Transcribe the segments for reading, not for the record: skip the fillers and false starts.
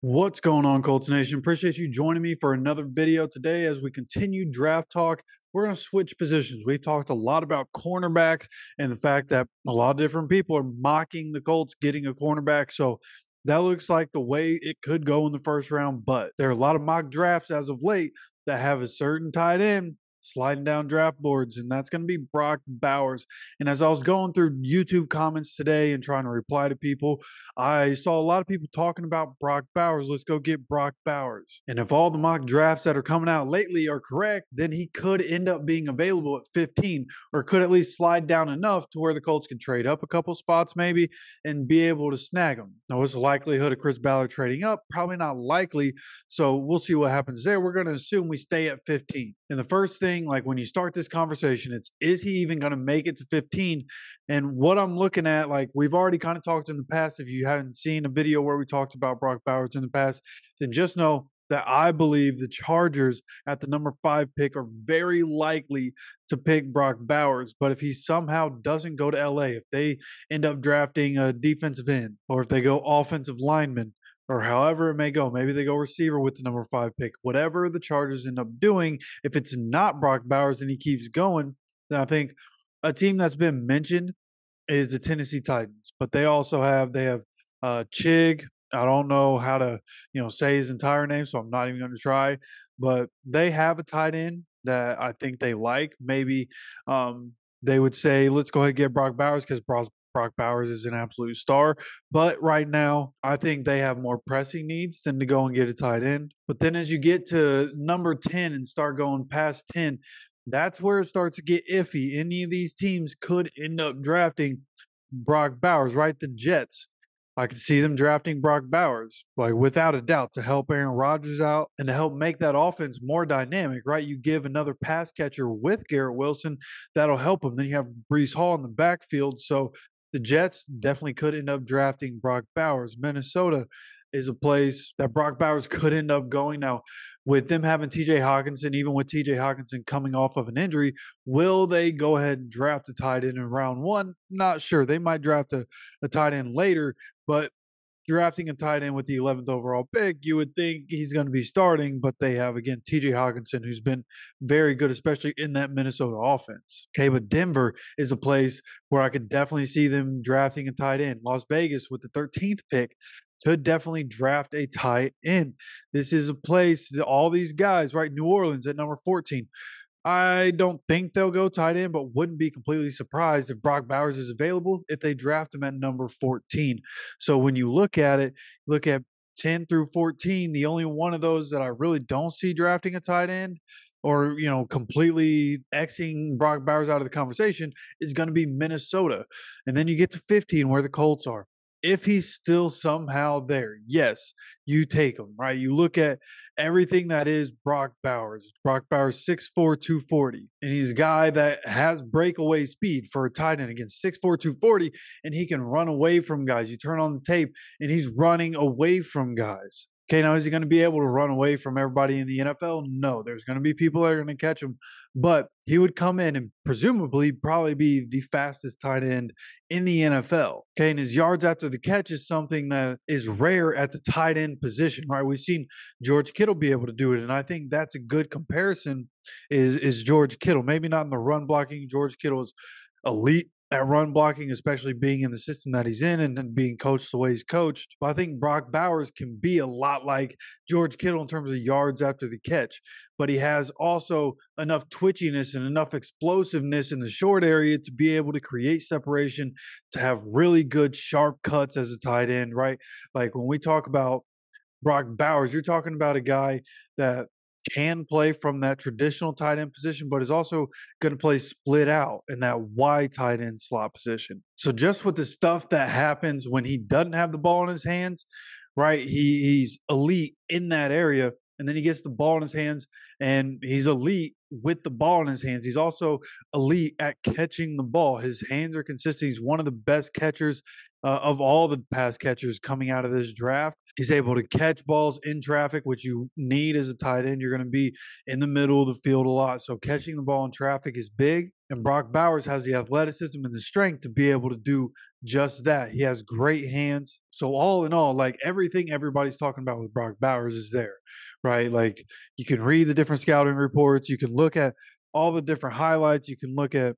What's going on, Colts Nation? Appreciate you joining me for another video today as we continue draft talk. We're going to switch positions. We've talked a lot about cornerbacks and the fact that a lot of different people are mocking the Colts getting a cornerback. So that looks like the way it could go in the first round. But there are a lot of mock drafts as of late that have a certain tight end sliding down draft boards, and that's going to be Brock Bowers. And as I was going through YouTube comments today and trying to reply to people, I saw a lot of people talking about Brock Bowers. Let's go get Brock Bowers. And if all the mock drafts that are coming out lately are correct, then he could end up being available at 15, or could at least slide down enough to where the Colts can trade up a couple spots maybe and be able to snag him. Now, what's the likelihood of Chris Ballard trading up? Probably not likely. So we'll see what happens there. We're going to assume we stay at 15. And the first thing, like when you start this conversation, it's, is he even going to make it to 15? And what I'm looking at, like we've already kind of talked in the past. If you haven't seen a video where we talked about Brock Bowers in the past, then just know that I believe the Chargers at the number 5 pick are very likely to pick Brock Bowers. But if he somehow doesn't go to LA, if they end up drafting a defensive end, or if they go offensive lineman, or however it may go, maybe they go receiver with the number 5 pick, whatever the Chargers end up doing, if it's not Brock Bowers and he keeps going, then I think a team that's been mentioned is the Tennessee Titans. But they also have Chig. I don't know how to say his entire name, so I'm not even going to try. But they have a tight end that I think they like. Maybe they would say, let's go ahead and get Brock Bowers because Brock Bowers is an absolute star. But right now, I think they have more pressing needs than to go and get a tight end. But then as you get to number 10 and start going past 10, that's where it starts to get iffy. Any of these teams could end up drafting Brock Bowers, right? The Jets. I could see them drafting Brock Bowers, like without a doubt, to help Aaron Rodgers out and to help make that offense more dynamic, right? You give another pass catcher with Garrett Wilson, that'll help him. Then you have Breece Hall in the backfield. So the Jets definitely could end up drafting Brock Bowers. Minnesota is a place that Brock Bowers could end up going. Now, with them having TJ Hawkinson, even with TJ Hawkinson coming off of an injury, will they go ahead and draft a tight end in round 1? Not sure. They might draft a tight end later, but drafting a tight end with the 11th overall pick, you would think he's going to be starting, but they have, again, TJ Hawkinson, who's been very good, especially in that Minnesota offense. Okay, but Denver is a place where I could definitely see them drafting a tight end. Las Vegas with the 13th pick could definitely draft a tight end. This is a place that all these guys, right? New Orleans at number 14. I don't think they'll go tight end, but wouldn't be completely surprised if Brock Bowers is available if they draft him at number 14. So when you look at it, look at 10 through 14, the only one of those that I really don't see drafting a tight end or, completely Xing Brock Bowers out of the conversation is going to be Minnesota. And then you get to 15 where the Colts are. If he's still somehow there, yes, you take him, right? You look at everything that is Brock Bowers. Brock Bowers, 6'4", 240. And he's a guy that has breakaway speed for a tight end. Again, 6'4", 240, and he can run away from guys. You turn on the tape, and he's running away from guys. Okay, now is he going to be able to run away from everybody in the NFL? No, there's going to be people that are going to catch him, but he would come in and presumably probably be the fastest tight end in the NFL. Okay, and his yards after the catch is something that is rare at the tight end position, right? We've seen George Kittle be able to do it, and I think that's a good comparison is George Kittle. Maybe not in the run blocking. George Kittle is elite at run blocking, especially being in the system that he's in and being coached the way he's coached. But I think Brock Bowers can be a lot like George Kittle in terms of yards after the catch. But he has also enough twitchiness and enough explosiveness in the short area to be able to create separation, to have really good sharp cuts as a tight end, right? Like when we talk about Brock Bowers, you're talking about a guy that can play from that traditional tight end position, but is also going to play split out in that wide tight end slot position. So just with the stuff that happens when he doesn't have the ball in his hands, right? He's elite in that area. And then he gets the ball in his hands and he's elite with the ball in his hands. He's also elite at catching the ball. His hands are consistent. He's one of the best catchers of all the pass catchers coming out of this draft. He's able to catch balls in traffic, which you need as a tight end. You're going to be in the middle of the field a lot. So catching the ball in traffic is big. And Brock Bowers has the athleticism and the strength to be able to do just that. He has great hands. So all in all, like everything everybody's talking about with Brock Bowers is there, right? Like you can read the different scouting reports. You can look at all the different highlights. You can look at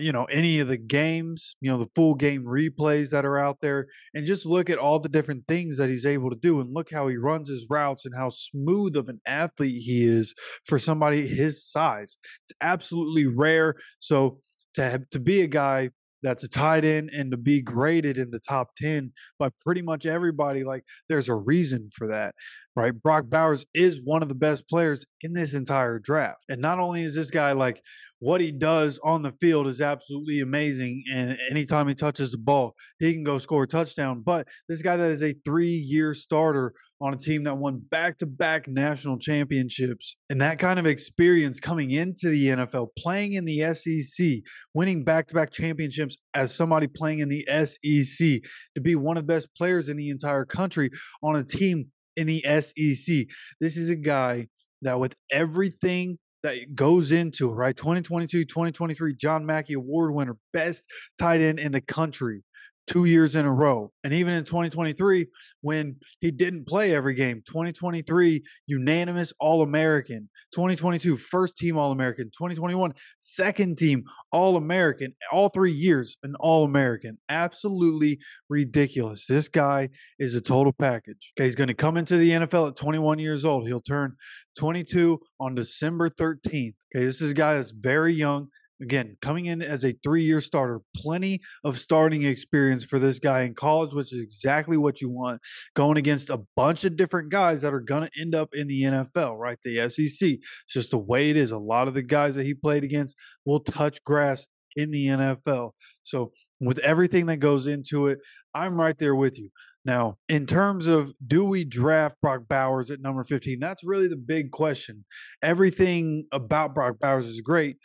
any of the games, the full game replays that are out there, and just look at all the different things that he's able to do and look how he runs his routes and how smooth of an athlete he is for somebody his size. It's absolutely rare. So to be a guy that's a tight end and to be graded in the top 10 by pretty much everybody, like there's a reason for that, right? Brock Bowers is one of the best players in this entire draft. And not only is this guy like, what he does on the field is absolutely amazing. And anytime he touches the ball, he can go score a touchdown. But this guy that is a 3-year starter on a team that won back-to-back national championships, and that kind of experience coming into the NFL, playing in the SEC, winning back-to-back championships as somebody playing in the SEC, to be one of the best players in the entire country on a team in the SEC. This is a guy that with everything that goes into it, right? 2022, 2023, John Mackey Award winner, best tight end in the country 2 years in a row. And even in 2023, when he didn't play every game, 2023, unanimous All-American, 2022, first team All-American, 2021, second team All-American, all 3 years an All-American. Absolutely ridiculous. This guy is a total package. Okay, he's going to come into the NFL at 21 years old. He'll turn 22 on December 13th. Okay, this is a guy that's very young. Again, coming in as a 3-year starter, plenty of starting experience for this guy in college, which is exactly what you want, going against a bunch of different guys that are going to end up in the NFL, right? The SEC. It's just the way it is. A lot of the guys that he played against will touch grass in the NFL. So with everything that goes into it, I'm right there with you. Now, in terms of do we draft Brock Bowers at number 15, that's really the big question. Everything about Brock Bowers is great.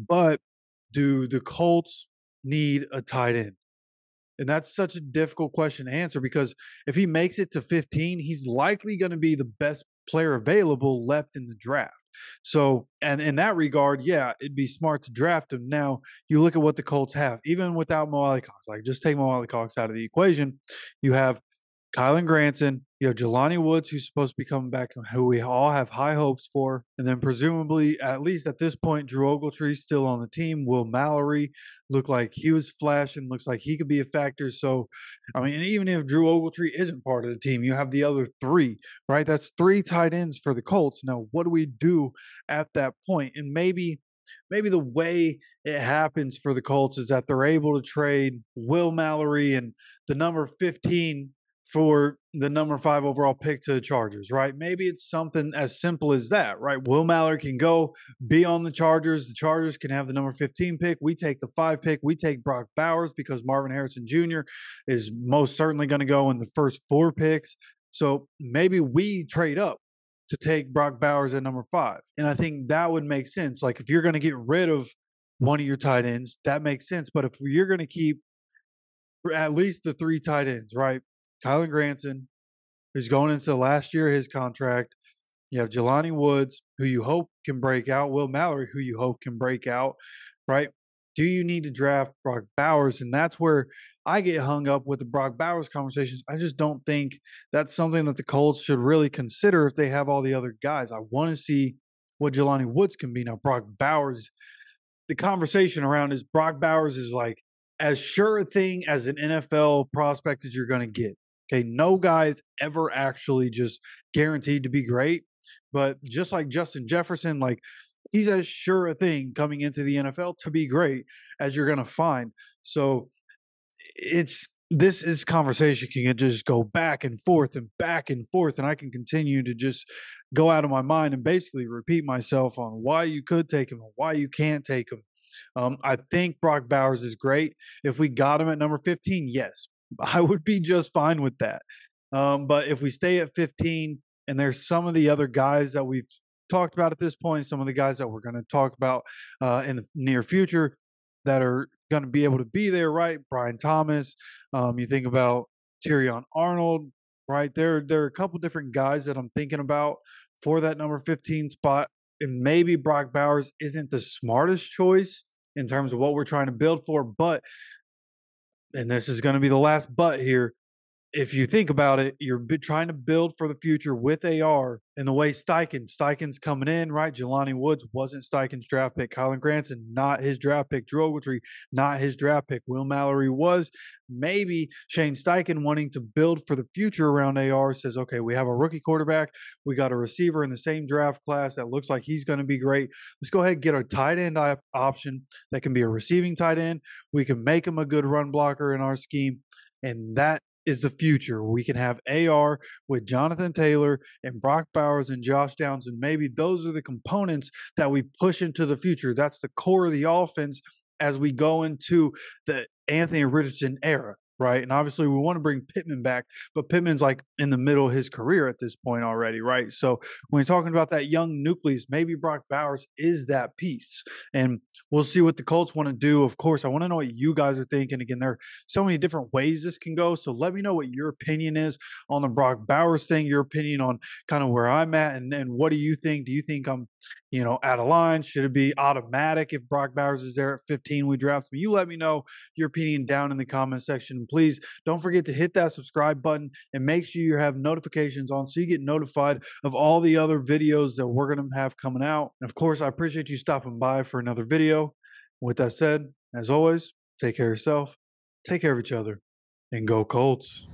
But do the Colts need a tight end? And that's such a difficult question to answer because if he makes it to 15, he's likely going to be the best player available left in the draft. So, and in that regard, yeah, it'd be smart to draft him. Now, you look at what the Colts have, even without Mo Cox, like just take Mo Cox out of the equation. You have Kylan Granson, you have Jelani Woods, who's supposed to be coming back, who we all have high hopes for. And then presumably, at least at this point, Drew Ogletree's still on the team. Will Mallory looked like he was flashing, looks like he could be a factor. So, I mean, even if Drew Ogletree isn't part of the team, you have the other 3, right? That's 3 tight ends for the Colts. Now, what do we do at that point? And maybe the way it happens for the Colts is that they're able to trade Will Mallory and the number 15 for the number 5 overall pick to the Chargers, right? Maybe it's something as simple as that, right? Will Mallory can go be on the Chargers. The Chargers can have the number 15 pick. We take the 5 pick. We take Brock Bowers because Marvin Harrison Jr. is most certainly going to go in the first 4 picks. So maybe we trade up to take Brock Bowers at number 5. And I think that would make sense. Like if you're going to get rid of one of your tight ends, that makes sense. But if you're going to keep at least the 3 tight ends, right? Kylan Granson, who's going into the last year of his contract. You have Jelani Woods, who you hope can break out. Will Mallory, who you hope can break out, right? Do you need to draft Brock Bowers? And that's where I get hung up with the Brock Bowers conversations. I just don't think that's something that the Colts should really consider if they have all the other guys. I want to see what Jelani Woods can be. Now, Brock Bowers, the conversation around is Brock Bowers is like as sure a thing as an NFL prospect as you're going to get. Okay, no guy is ever actually just guaranteed to be great. But just like Justin Jefferson, like he's as sure a thing coming into the NFL to be great as you're going to find. So this conversation can just go back and forth and back and forth. And I can continue to just go out of my mind and basically repeat myself on why you could take him and why you can't take him. I think Brock Bowers is great. If we got him at number 15, yes, I would be just fine with that. But if we stay at 15 and there's some of the other guys that we've talked about at this point, some of the guys that we're going to talk about in the near future that are going to be able to be there, right? Brian Thomas. You think about Tyrion Arnold, right? There are a couple different guys that I'm thinking about for that number 15 spot. And maybe Brock Bowers isn't the smartest choice in terms of what we're trying to build for, but, and this is going to be the last but here, if you think about it, you're trying to build for the future with AR and the way Steichen's coming in, right? Jelani Woods wasn't Steichen's draft pick. Kylan Granson, not his draft pick. Drew Ogletree, not his draft pick. Will Mallory was. Maybe Shane Steichen wanting to build for the future around AR says, okay, we have a rookie quarterback. We got a receiver in the same draft class that looks like he's going to be great. Let's go ahead and get a tight end option that can be a receiving tight end. We can make him a good run blocker in our scheme. And that is the future. We can have AR with Jonathan Taylor and Brock Bowers and Josh Downs, and maybe those are the components that we push into the future. That's the core of the offense as we go into the Anthony Richardson era, right? And obviously we want to bring Pittman back, but Pittman's like in the middle of his career at this point already, right? So when you're talking about that young nucleus, maybe Brock Bowers is that piece. And we'll see what the Colts want to do. Of course, I want to know what you guys are thinking. Again, there are so many different ways this can go. So let me know what your opinion is on the Brock Bowers thing, your opinion on kind of where I'm at, and what do you think? Do you think I'm, out of line? Should it be automatic if Brock Bowers is there at 15, we draft him? You let me know your opinion down in the comment section. Please don't forget to hit that subscribe button and make sure you have notifications on so you get notified of all the other videos that we're going to have coming out. And of course, I appreciate you stopping by for another video. With that said, as always, take care of yourself, take care of each other, and go Colts.